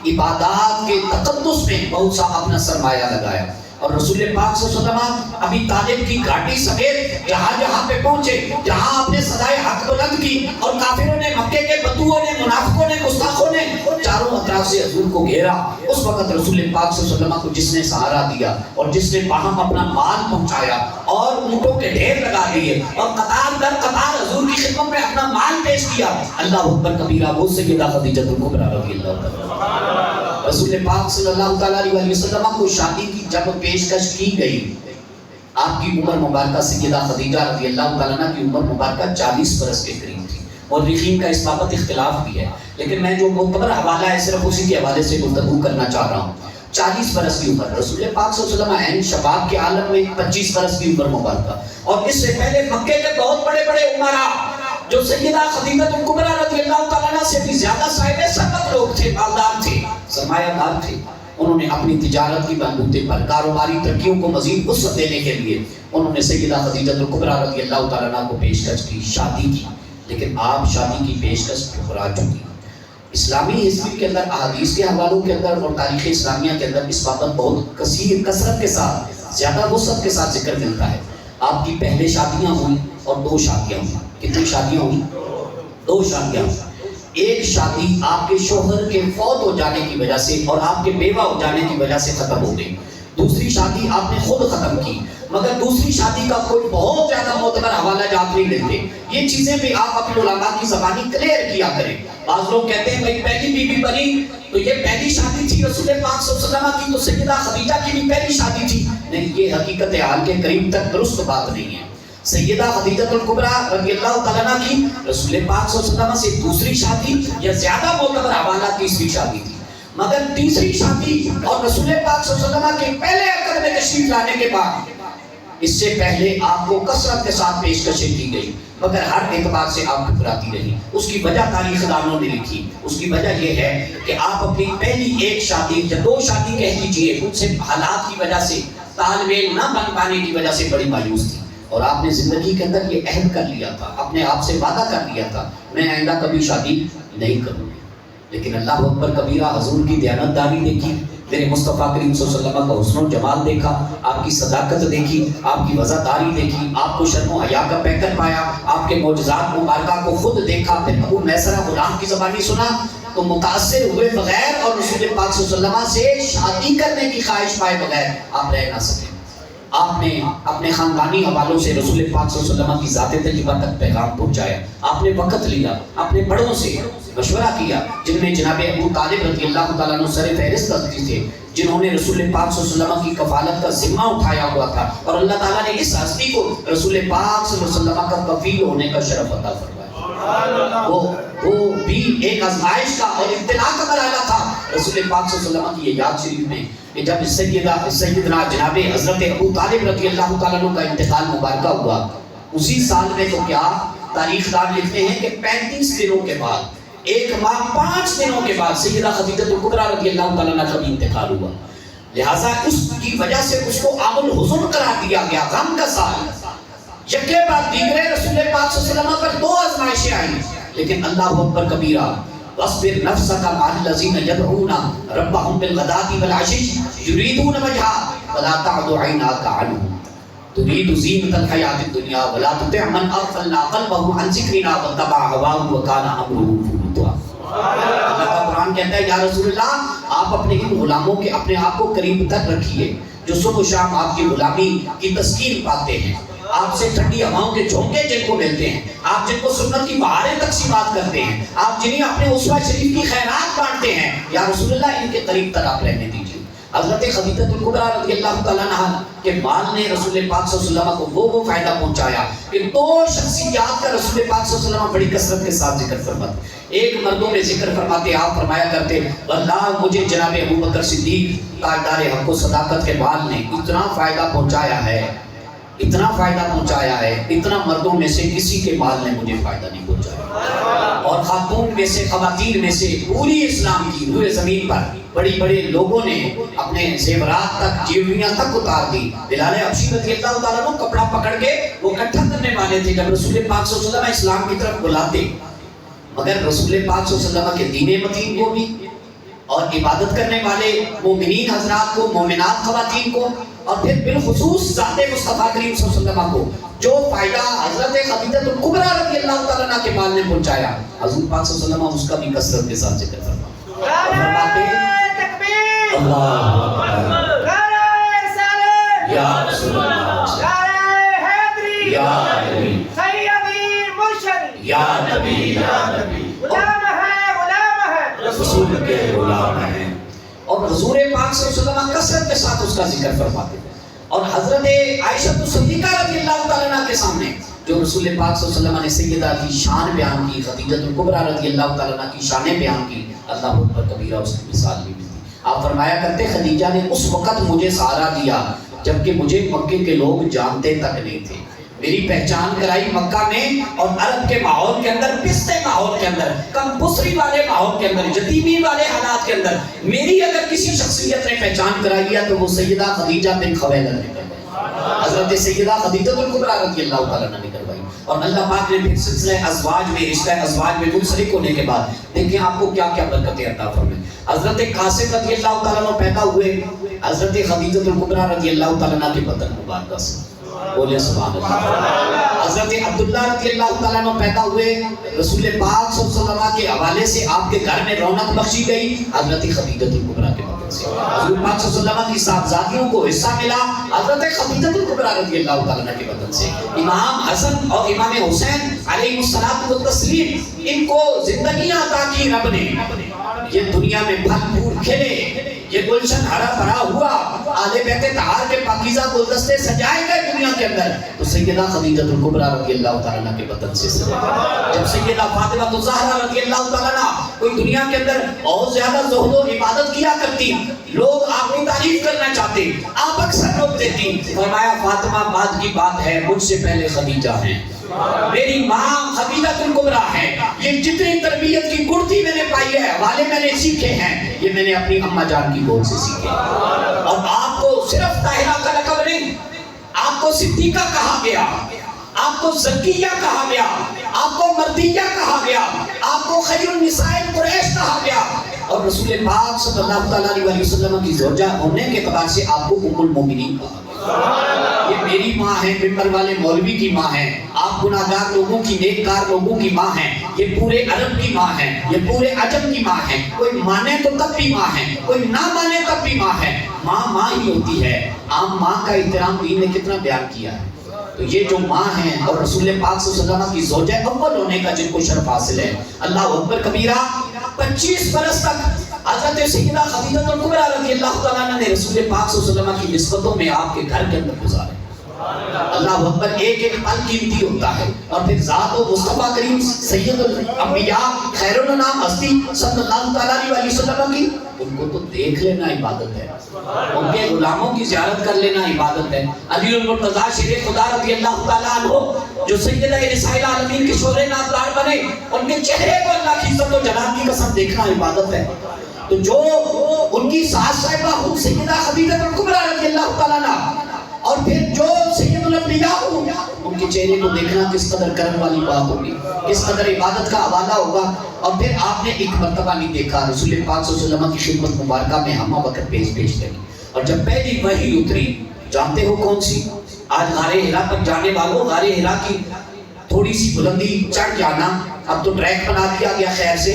عبادات کے تقدس میں بہت سا اپنا سرمایہ لگایا۔ اور رسول پاک صلی اللہ علیہ وسلم ابھی طالب کی گھاٹی سمیت جہاں جہاں پہ پہنچے، جہاں آپ نے صدائے حق بلند کی اور کافروں نے، مکے کے بدوؤں نے، منافقوں نے، گستاخوں نے چاروں اطراف سے حضور کو گھیرا، اس وقت رسول پاک صلی اللہ علیہ وسلم کو جس نے سہارا دیا اور جس نے باہم اپنا مال پہنچایا اور اونٹوں کے ڈھیر لگا دیے اور قطار در قطار حضور کی خدمت میں اپنا مال پیش کیا، اللہ اکبر کبیرہ، وہ سیدہ خدیجہ کبریٰ رضی اللہ تعالیٰ۔ رسول پاک صلی اللہ تعالیٰ علیہ وسلم کو شادی کی جب پیشکش کی گئی، آپ کی عمر مبارکہ سیدہ خدیجہ رضی اللہ تعالیٰ عنہ کی عمر مبارکہ 40 برس کے قریب تھی، اور مورخین کا اس بابت اختلاف بھی ہے، لیکن میں جو معتبر حوالہ ہے صرف اسی کے حوالے سے گفتگو کرنا چاہ رہا ہوں۔ 40 برس کی عمر، رسول پاک صلی اللہ علیہ وسلم عین شباب کے عالم میں 25 برس کی عمر مبارکہ، اور اس سے پہلے مکے کے بہت بڑے بڑے عمراء جو سیدہ خدیجہ کبریٰ رضی اللہ تعالیٰ عنہ سے بھی زیادہ صاحب ثروت لوگ تھے، مالدار تھے، سرمایہ دار تھے، انہوں نے اپنی تجارت کی بلبوتے پر، کاروباری ترقیوں کو مزید وسعت دینے کے لیے انہوں نے سیدہ خدیجہ کبریٰ رضی اللہ تعالیٰ عنہ کو پیشکش کی، شادی کی، لیکن آپ شادی کی پیشکش ٹھکرا چکی۔ اسلامی ہسٹری کے اندر، احادیث کے حوالوں کے اندر اور تاریخ اسلامیہ کے اندر اس بابت بہت کثرت کے ساتھ، زیادہ وسعت کے ساتھ ذکر ملتا ہے۔ آپ کی پہلے شادیاں ہوئیں اور 2 شادیاں ہوئیں۔ کتنی شادیاں ہوئیں؟ 2 شادیاں ہوئیں۔ ایک شادی آپ کے شوہر کے فوت ہو جانے کی وجہ سے اور آپ کے بیوہ ہو جانے کی وجہ سے ختم ہو گئی، دوسری شادی آپ نے خود ختم کی، مگر دوسری شادی کا کوئی بہت زیادہ معتبر حوالہ جات نہیں لیتے۔ یہ چیزیں بھی آپ اپنے علماء کی زبانی کلیئر کیا کریں۔ بعض لوگ کہتے ہیں بھائی پہلی بیوی بنی تو یہ پہلی شادی تھی رسول پاک صلی اللہ علیہ وسلم کی، تو سیدہ خدیجہ کی بھی پہلی شادی تھی، نہیں، یہ حقیقت حال کے قریب تک درست بات نہیں ہے۔ سیدہ خدیجہ کبریٰ رضی اللہ تعالیٰ عنہ کی رسول پاک صلی اللہ علیہ وسلم سے دوسری شادی یا زیادہ معتبر حوالہ تیسری شادی تھی، مگر تیسری شادی اور رسول پاک صلی اللہ علیہ وسلم کے پہلے عقد میں تشریف لانے کے بعد اس سے پہلے آپ کو کثرت کے ساتھ پیشکشیں کی گئی، مگر ہر اعتبار سے آپ ٹھکراتی رہی۔ اس کی وجہ تاریخ دانوں نے لکھی، اس کی وجہ یہ ہے کہ آپ اپنی پہلی ایک شادی یا 2 شادی کہہ دیجیے، ان سے حالات کی وجہ سے، تال میل نہ بن پانے کی وجہ سے بڑی مایوس تھی، اور آپ نے زندگی کے اندر یہ عہد کر لیا تھا، اپنے آپ سے وعدہ کر لیا تھا، میں آئندہ کبھی شادی نہیں کروں گی۔ لیکن اللہ اکبر کبیرہ، حضور کی دیانتداری دیکھی، میرے مصطفیٰ کریم صلی اللہ علیہ وسلم کا حسن و جمال دیکھا، آپ کی صداقت دیکھی، آپ کی وفاداری دیکھی، آپ کو شرم و حیا کا پیکر پایا، آپ کے معجزات مبارکہ کو خود دیکھا، پھر ابو میسرہ غلام کی زبانی سنا تو متاثر ہوئے بغیر اور رسول پاک صلی اللہ علیہ وسلم سے شادی کرنے کی خواہش پائے بغیر آپ رہ نہ سکے۔ آپ نے اپنے خاندانی حوالوں سے رسول پاک صلی اللہ علیہ وسلم کی ذات طیبہ تک پیغام پہنچایا، آپ نے وقت لیا، اپنے بڑوں سے مشورہ کیا، جن میں جناب ابو طالب رضی اللہ تعالیٰ عنہ سر فہرست تھے، جنہوں نے رسول پاک صلی اللہ علیہ وسلم کی کفالت کا ذمہ اٹھایا ہوا تھا، اور اللہ تعالیٰ نے اس ہستی کو رسول پاک صلی اللہ علیہ وسلم کا کفیل ہونے کا شرف عطا فرمایا۔ وہ بھی ایک آزمائش کا اور ابتلاء کا مرحلہ تھا۔ رسول پاک صلی اللہ علیہ وسلم کی یہ یاد شریف میں کہ جب سیدنا جناب حضرت ابو طالب رضی اللہ تعالیٰ عنہ کا انتقال مبارکہ ہوا، اسی سال میں تو کیا تاریخ دان لکھتے ہیں کہ 35 دنوں کے بعد، 1 ماہ 5 دنوں کے بعد سیدہ خدیجہ کبریٰ رضی اللہ تعالیٰ عنہ کا بھی انتقال ہوا، لہٰذا اس کی وجہ سے اس کو عام الحزن قرار دیا گیا، غم کا سال۔ یکے بعد دیگرے رسول پاک صلی اللہ علیہ وسلم پر 2 آزمائشیں آئیں، لیکن اللہ اکبر کبیرہ، وَاصْبِرْ نَفْسَكَ مَعَ الَّذِينَ يَدْعُونَ رَبَّهُمْ بِالْغَدَاةِ وَالْعَشِيِّ يُرِيدُونَ وَجْهَهُ وَلَا تَعْدُ عَيْنَاكَ عَنْهُمْ تُرِيدُ زِينَةَ الْحَيَاةِ الدُّنْيَا وَلَا تُطِعْ مَنْ أَغْفَلْنَا قَلْبَهُ عَنْ ذِكْرِنَا وَاتَّبَعَ هَوَاهُ وَكَانَ أَمْرُهُ فُرُطًا۔ اللہ کا قرآن کہتا ہے یا رسول اللہ، آپ اپنے ان غلاموں کے اپنے آپ کو قریب تک رکھیے جو صبح و شام آپ کی غلامی کی تسکین پاتے ہیں، آپ سے ٹھنڈی ہواؤں کے جھونکے جن کو ملتے ہیں، آپ جن کو سنت کی بہاریں تقسیمات کرتے ہیں، آپ جنہیں اپنے اسوہ شریف کی خیرات بانٹتے ہیں، یا رسول اللہ ان کے قریب تر آپ رہنے دیجیے۔ حضرت خدیجہ الکبریٰ رضی اللہ تعالیٰ عنہ کے مال نے رسول پاک صلی اللہ علیہ وسلم کو وہ فائدہ پہنچایا کہ دو شخصیات کا رسول پاک صلی اللہ علیہ وسلم بڑی کثرت کے ساتھ ذکر فرماتے. ایک مردوں میں ذکر فرماتے آپ فرمایا کرتے اللہ مجھے جناب ابوبکر صدیق تاجدار حق و صداقت کے مال نے اتنا فائدہ پہنچایا ہے، اتنا فائدہ پہنچایا ہے، اتنا مردوں میں سے کسی کے مال نے مجھے فائدہ نہیں پہنچایا. اور خاتون میں سے، خواتین میں سے پوری اسلام کی روئے زمین پر بڑی بڑے لوگوں نے اپنے زیورات تک، جیولیاں تک اتار دی. بلال حبشی رضی اللہ تعالیٰ عنہ کپڑا پکڑ کے وہ اکٹھا کرنے والے تھے جب رسول پاک صلی اللہ علیہ وسلم اسلام کی طرف بلاتے، مگر رسول پاک صلی اللہ علیہ وسلم کے دین متین کو بھی اور عبادت کرنے والے مومنین حضرات کو، مومنات خواتین کو، اور پھر بالخصوص ذات مصطفیٰ کریم صلی اللہ علیہ وسلم کو جو فائدہ حضرت خدیجہ الکبریٰ رضی اللہ تعالیٰ عنہ کے مال نے پہنچایا، حضور پاک صلی اللہ علیہ وسلم اس کا بھی کثرت کے ساتھ ذکر فرماتے ہیں. اللہ اکبر، یا رسول اللہ، یا نبی، یا نبی، یا نبی، رسول کے غلام ہیں. اور حضور پاک صلی اللہ علیہ وسلم کثرت کے ساتھ اس کا ذکر فرماتے ہیں. اور حضرت عائشہ صدیقہ رضی اللہ تعالیٰ عنہ کے سامنے جو رسول پاک صلی اللہ علیہ وسلم نے سیدہ کی شان بیان کی، خدیجہ الکبریٰ رضی اللہ تعالیٰ عنہ کی شانیں بیان کی، اللہ اکبر کبیرہ اس کی مثال بھی ملتی. آپ فرمایا کرتے خدیجہ نے اس وقت مجھے سہارا دیا جبکہ مجھے مکے کے لوگ جانتے تک نہیں تھے. میری پہچان کرائی مکہ میں اور عرب کے ماحول کے اندر، پستے ماحول کے اندر، کم بسری والے ماحول کے اندر، یتیمی والے حالات کے اندر میری اگر کسی شخصیت نے پہچان کرائی ہے تو وہ سیدہ خدیجہ بن خویلد نے کروائی. حضرت سیدہ خدیجہ الکبریٰ رضی اللہ تعالیٰ عنہ نے کروائی. اور اللہ پاک نے پھر سلسلہ ازواج میں، رشتہ ازواج میں منسلک ہونے کے بعد دیکھیں آپ کو کیا کیا برکتیں عطا فرمائیں. حضرت قاسم رضی اللہ تعالیٰ عنہ پیدا ہوئے حضرت خدیجہ الکبریٰ رضی اللہ تعالیٰ عنہ کے بدن مبارکہ سے، بولے سبحان اللہ. حضرت عبداللہ رضی اللہ تعالیٰ عنہ پیدا ہوئے، رسول پاک صلی اللہ علیہ وسلم کے حوالے سے آپ کے گھر میں رونق بخشی گئی حضرت خدیجہ الکبریٰ کے بدن سے. حضور پاک صلی اللہ علیہ وسلم کی صاحبزادیوں کو حصہ ملا حضرت خدیجہ الکبریٰ رضی اللہ تعالیٰ عنہ کے بدن سے. امام حسن اور امام حسین علیہ الصلوۃ والتسلیم، ان کو زندگیاں عطا کی رب نے، یہ دنیا میں پھل پھول کھلے، یہ گلشن ہرا بھرا ہوا، آل بیت طاہر کے پاکیزہ گلدستے سجائے گئے دنیا کے اندر، تو سیدہ خدیجہ الکبریٰ رضی اللہ تعالیٰ عنہ کے بدن سے سجائے. جب سیدہ فاطمہ الزہرا رضی اللہ تعالیٰ عنہ کوئی دنیا کے اندر بہت زیادہ زہد و عبادت کیا کرتی، لوگ آپ کی تعریف کرنا چاہتے، آپ اکثر روک دیتی، فرمایا فاطمہ بعد کی بات ہے، مجھ سے پہلے خدیجہ ہیں، میری ماں خدیجہ الکبریٰ ہے. یہ جتنی تربیت کی گڑتی میں نے پائی ہے، والے میں نے سیکھے ہیں، یہ میں نے اپنی اماں جان کی گود سے سیکھے. اور آپ کو صرف طاہرہ کا لقب نہیں، آپ کو صدیقہ کہا گیا، آپ کو زکیہ کہا گیا، آپ کو مردیہ کہا گیا، آپ کو خیر النساء قریش کہا گیا. اور رسول پاک صلی اللہ علیہ وسلم کی زوجہ ہونے کے اعتبار سے آپ کو ام المومنین کہا گیا. یہ میری ماں ہے، ممبر والے مولوی کی ماں ہے، آپ گناہگار لوگوں کی، نیککار لوگوں کی ماں ہے، یہ پورے عرب کی ماں ہے، یہ پورے عجم کی ماں ہے. کوئی مانے تو تب بھی ماں ہے، کوئی نہ مانے تب بھی ماں ہے. ماں ماں ہی ہوتی ہے. عام ماں کا احترام دین نے کتنا بیان کیا ہے. تو یہ جو ماں ہیں اور رسول پاک صلی اللہ علیہ وسلم کی زوجہ اول ہونے کا جن کو شرف حاصل ہے، اللہ اکبر کبیرہ. 25 برس تک حضرت سیدہ خدیجہ الکبریٰ رضی اللہ تعالیٰ عنہ نے رسول پاک صلی اللہ علیہ وسلم کی نسبتوں میں آپ کے گھر کے اندر گزارے. اللہ اکبر، ایک ایک پل قیمتی ہوتا ہے. اور پھر ذات و مصطفیٰ کریم سید الانبیاء خیر الانام ہستی صلی اللہ علیہ وسلم کی، ان کو تو دیکھ لینا عبادت ہے، ان کے غلاموں کی زیارت کر لینا عبادت ہے. علی المرتضیٰ شیر خدا رضی اللہ تعالیٰ عنہ جو سیدہ نساء العالمین کے شوہر نامدار بنے، ان کے چہرے کو اللہ کی عزت و جلال کی قسم دیکھنا عبادت ہے. تو جو ان کی ساس صاحبہ ہوں سیدہ خدیجہ الکبریٰ رضی اللہ تعالیٰ عنہ، اور پھر جو سید الانبیاء ہوں، ان کے چہرے کو دیکھنا کس قدر کرم والی بات ہوگی، کس قدر عبادت کا حوالہ ہوگا. اور پھر آپ نے ایک مرتبہ نہیں دیکھا رسول پاک صلی اللہ علیہ وسلم کی خدمت مبارکہ میں ہمہ وقت پیش کری. اور جب پہلی وحی اتری، جانتے ہو کون سی؟ آج غار ہرا پر جانے والوں، غار ہرا کی تھوڑی سی بلندی چڑھ جانا، اب تو ٹریک بنا دیا گیا خیر سے،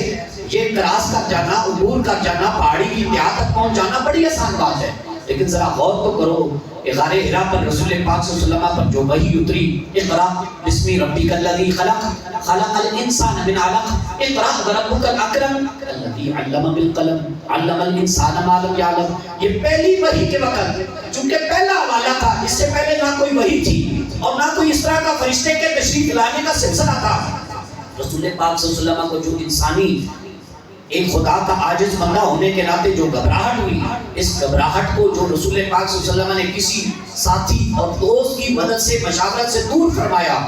یہ کراس کر جانا، عبور کر جانا، پہاڑی کی انتہا تک پہنچ جانا بڑی آسان بات ہے. لیکن ذرا غور تو کرو، غار حرا پر رسول پاک صلی اللہ علیہ وسلم پر جو وحی اتری، اقرا بسم ربک الذی خلق خلق الانسان من علق اقرا وربک الاکرم الذی علم بالقلم علم الانسان ما لم یعلم. یہ پہلی وحی کے وقت چونکہ پہلا حوالہ تھا، اس سے پہلے نہ کوئی وحی تھی اور نہ کوئی اس طرح کا فرشتے کے تشریف لانے کا سلسلہ تھا. رسول پاک صلی اللہ علیہ وسلم کو جو انسانی ایک خدا کا عاجز بندہ ہونے کے ناطے جو گھبراہٹ ہوئی، اس گھبراہٹ کو جو رسول پاک صلی اللہ علیہ وسلم نے کسی ساتھی اور دوست کی مدد سے مشاورت سے دور فرمایا،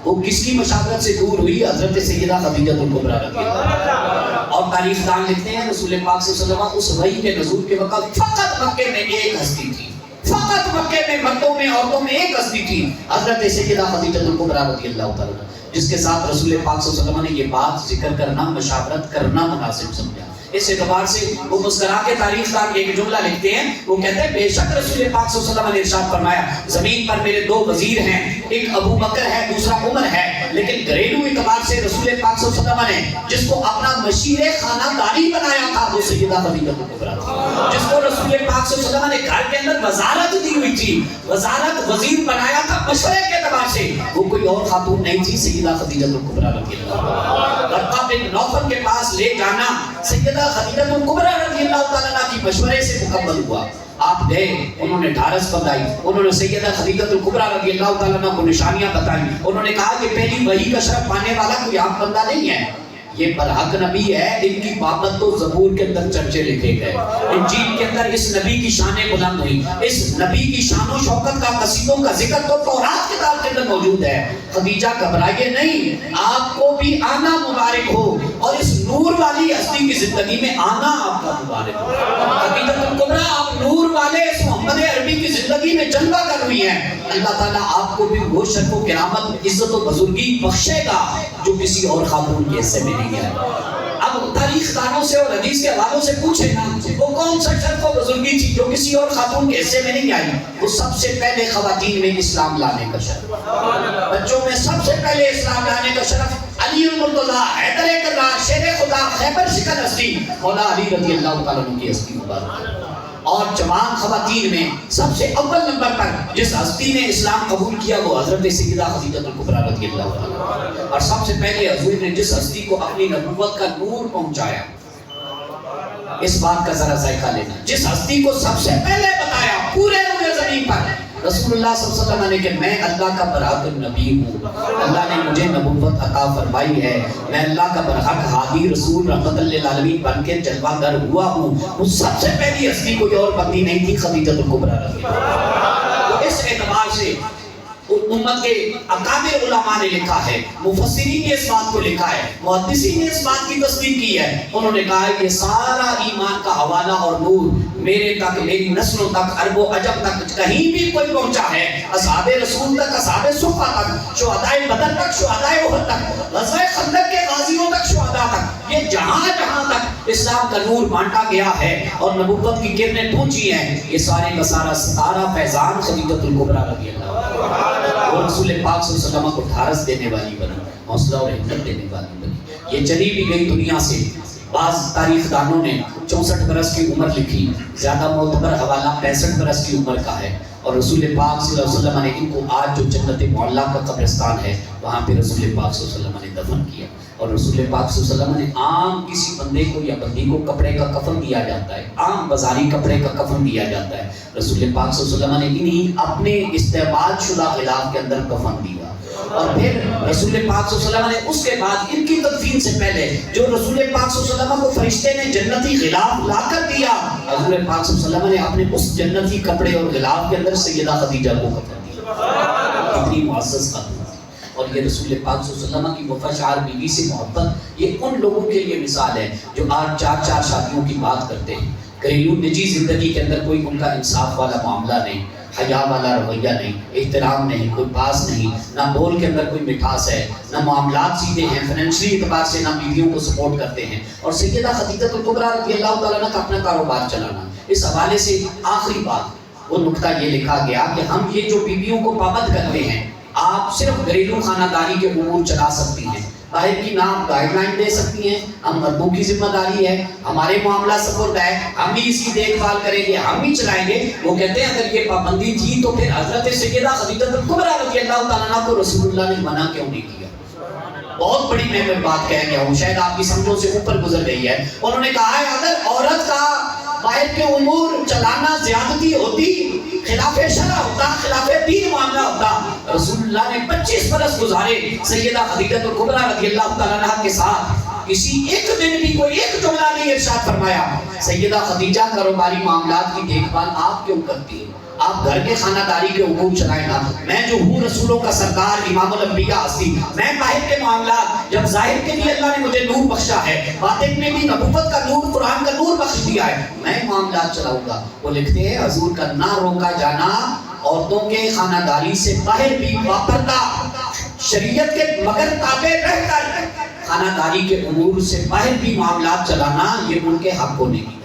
وہ کس کی مشاورت سے دور ہوئی؟ حضرت سیدہ خدیجہ کبریٰ رضی اللہ عنہا. اور تاریخ دان لکھتے ہیں رسول پاک صلی اللہ علیہ وسلم اس وحی کے نزول کے وقت فقط مکے میں ایک ہستی تھی، فقط مکے میں مردوں میں عورتوں میں ایک ہستی تھی، حضرت سیدہ خدیجہ کبریٰ رضی اللہ تعالی عنہا، جس کے ساتھ رسول پاک صلی اللہ علیہ وسلم نے یہ بات ذکر کرنا، مشاورت کرنا مناسب سمجھا. اس اعتبار سے وہ مسکرا کے تاریخ دان ایک جملہ لکھتے ہیں، وہ کہتے ہیں بے شک رسول پاک صلی اللہ علیہ وسلم نے ارشاد فرمایا زمین پر میرے دو وزیر ہیں، ایک ابو بکر ہے دوسرا عمر ہے، لیکن گھریلو اعتبار سے رسول پاک صلی اللہ علیہ وسلم نے جس کو اپنا مشیر خانہ داری بنایا تھا وہ سیدہ خدیجہ کبریٰ تھی، جس کو رسول پاک صلی اللہ علیہ وسلم نے گھر کے اندر وزارت دی ہوئی تھی، وزارت وزیر بنایا تھا مشورے کے اعتبار سے، وہ کوئی اور خاتون نہیں تھی، سیدہ خدیجہ کبریٰ رضی اللہ عنہا. ورقہ بن نوفل کے پاس لے جانا سیدہ خدیجہ کبریٰ رضی اللہ تعالیٰ عنہ کی مشورے سے مکمل ہوا. آپ گئے، انہوں نے ڈھارس بندائی، انہوں نے سیدہ خدیجہ کبریٰ رضی اللہ تعالیٰ عنہ کو نشانیاں بتائیں، انہوں نے کہا کہ پہلی وحی کا شرف پانے والا کوئی عام بندہ نہیں ہے، یہ برحق نبی ہے، ان کی بابت تو زبور کے اندر چرچے لکھے گئے، انجیل کے اندر اس نبی کی شانیں بلند ہوئی، اس نبی کی شان و شوکت کا قصیدوں کا ذکر تو تورات کتاب کے اندر موجود ہے. خدیجہ گھبرائیے نہیں، آپ کو بھی آنا مبارک ہو اور اس نور والی ہستی کی زندگی میں آنا آپ کا مبارک ہو. خدیجہ کبریٰ آپ نور والے اس محمد عربی کی زندگی میں جلوہ کر ہوئی ہیں. اللہ تعالیٰ آپ کو بھی وہ شرف و کرامت عزت و بزرگی بخشے گا جو کسی اور خاتون کے حصے میں نہیں ہے. اب تاریخ دانوں سے اور حدیث کے حوالوں سے پوچھیں نا وہ کون سا شرف و بزرگی تھی جو کسی اور خاتون کے حصے میں نہیں آئی؟ وہ سب سے پہلے خواتین میں اسلام لانے کا شرف، بچوں میں سب سے پہلے اسلام لانے کا شرف علی المرتضیٰ حیدر کرار شیر خدا خیبر شکن ہستی مولا علی رضی اللہ تعالیٰ عنہ کی ہستی مبارک. اور جوان خواتین میں سب سے اول نمبر پر جس ہستی نے اسلام قبول کیا وہ حضرت سیدہ خدیجہ کبریٰ رضی اللہ عنہا. اور سب سے پہلے حضور نے جس ہستی کو اپنی نبوت کا نور پہنچایا، اس بات کا ذرا ذائقہ لینا، جس ہستی کو سب سے پہلے بتایا پورے روئے زمین پر رسول اللہ صلی اللہ علیہ وسلم نے کہ میں اللہ کا برحق نبی ہوں، اللہ نے مجھے نبوت عطا فرمائی ہے، میں اللہ کا برحق ہادی رسول رحمت للعالمین بن کے جلوہ گر ہوا ہوں. وہ سب سے پہلی ہستی کوئی اور بندی نہیں تھی، خدیجہ کبریٰ رضی اللہ عنہا. تو اس اعتبار سے امت کے اکابر علماء نے لکھا ہے، مفسرین نے اس بات کو لکھا ہے، محدثین نے اس بات کی تصدیق کی ہے، انہوں نے کہا ہے کہ سارا ایمان کا حوالہ اور نور میرے تک، میری نسلوں تک، عرب و عجم تک کہیں بھی کوئی پہنچا ہے، اصحاب رسول تک، اصحاب صفہ تک، شہدائے بدر تک، شہدائے احد تک، غزوہ خندق کے غازیوں تک، شہداء تک، یہ جہاں جہاں تک اسلام کا نور بانٹا گیا ہے اور نبوت کی کرنیں پہنچی ہیں، یہ سارے کا سارا فیضان خدیجہ کبریٰ رضی اللہ عنہا. وہ رسول پاک صلی اللہ علیہ وسلم کو ڈھارس دینے والی بنی، حوصلہ اور ہمت دینے والی بنی. یہ چلی بھی گئی دنیا سے. بعض تاریخ دانوں نے 64 برس کی عمر لکھی، زیادہ معتبر حوالہ 65 برس کی عمر کا ہے، اور رسول پاک صلی اللہ علیہ وسلم نے ان کو آج جو جنت معلیٰ کا قبرستان ہے وہاں پہ رسول پاک صلی اللہ علیہ وسلم نے دفن کیا. اور رسول پاک صلی اللہ علیہ وسلم نے عام کسی بندے کو یا بندی کو کپڑے کا کفن دیا جاتا ہے، عام بازاری کپڑے کا کفن دیا جاتا ہے، رسول پاک صلی اللہ علیہ وسلم نے انہی اپنے استعمال شدہ غلاف کے اندر کفن دیا. اور پھر رسول پاک صلی اللہ علیہ وسلم نے اس کے بعد ان کی تدفین سے پہلے جو رسول پاک صلی اللہ علیہ وسلم کو فرشتے نے جنتی غلاف لا کر دیا، حضور پاک صلی اللہ علیہ وسلم نے اپنے اس جنتی کپڑے اور غلاف کے اندر سیدہ خدیجہ کو کفن دیا. اتنی معزز خاتون. اور یہ رسول پاک صلی اللہ علیہ وسلم کی وفا شعار بیوی سے محبت یہ ان لوگوں کے لیے مثال ہے جو آج 4 شادیوں کی بات کرتے ہیں، گھریلو نجی زندگی کے اندر کوئی ان کا انصاف والا معاملہ نہیں، حیا والا رویہ نہیں، احترام نہیں، کوئی پاس نہیں، نہ بول کے اندر کوئی مٹھاس ہے، نہ معاملات سیدھے ہیں، فائنینشلی اعتبار سے نہ بیویوں کو سپورٹ کرتے ہیں. اور سیدہ خدیجہ کبریٰ رضی اللہ تعالیٰ عنہ کا اپنا کاروبار چلانا. اس حوالے سے آخری بات وہ نکتہ یہ لکھا گیا کہ ہم یہ جو بیویوں کو پابند کرتے ہیں، آپ صرف گھریلو خانہ داری کے امور چلا سکتی ہیں باہر کی نام گائیڈ لائن دے سکتی ہیں، ہم مردوں کی ذمہ داری ہے، ہمارے معاملہ سپورٹ ہے، ہم ہی اس کی دیکھ بھال کریں گے، ہم ہی چلائیں گے۔ وہ کہتے ہیں اگر یہ پابندی تھی تو پھر حضرت سیدہ خدیجہ الکبریٰ رضی اللہ تعالیٰ عنہا کو رسول اللہ نے منع کیوں نہیں کیا؟ بہت بڑی میں بات کہہ گیا ہوں، شاید آپ کی سمجھوں سے اوپر گزر گئی ہے۔ انہوں نے کہا ہے اگر عورت کا باہر کے امور چلانا زیادتی ہوتی، خلاف شرع ہوتا، خلاف دین معاملہ ہوتا، رسول اللہ نے 25 برس گزارے سیدہ خدیجہ الکبریٰ رضی اللہ تعالیٰ عنہا کے ساتھ، کسی ایک دن بھی کوئی ایک جملہ نہیں ارشاد فرمایا سیدہ خدیجہ کاروباری معاملات کی دیکھ بھال آپ کیوں کرتی ہیں، آپ گھر کے خانہ داری کے حقوق چلائیں نا، میں جو ہوں رسولوں کا سردار امام الانبیاء ہستی، میں باہر کے معاملات جب ظاہر کے لیے اللہ نے مجھے نور بخشا ہے، باطن میں بھی نبوت کا نور، قرآن کا نور بخش دیا ہے، میں معاملات چلاؤں گا۔ وہ لکھتے ہیں حضور کا نہ روکا جانا عورتوں کے خانہ داری سے باہر بھی واپرتا، شریعت کے مگر تابع رہ کر خانہ داری کے امور سے باہر بھی معاملات چلانا یہ ان کے حق ہونے کی،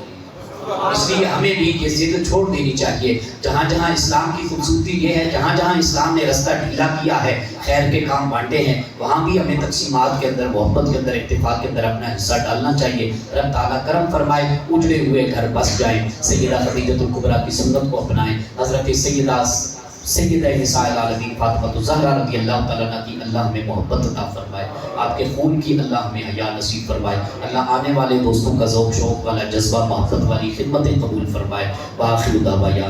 اس لیے ہمیں بھی یہ ضد چھوڑ دینی چاہیے۔ جہاں جہاں اسلام کی خوبصورتی یہ ہے، جہاں جہاں اسلام نے رستہ ڈھیلا کیا ہے، خیر کے کام بانٹے ہیں، وہاں بھی ہمیں تقسیمات کے اندر، محبت کے اندر، اتفاق کے اندر اپنا حصہ ڈالنا چاہیے۔ رب تعالیٰ کرم فرمائے، اجڑے ہوئے گھر بس جائیں، سیدہ خدیجہ الکبریٰ کی سنت کو اپنائیں، حضرت سیدہ نساء العالمین فاطمہ الزہرا رضی اللہ تعالیٰ عنہ کی اللہ ہمیں محبت عطا فرمائے، آپ کے خون کی اللہ ہمیں حیا نصیب فرمائے، اللہ آنے والے دوستوں کا ذوق شوق والا جذبہ، محبت والی خدمتیں قبول فرمائے۔ وآخر دعوانا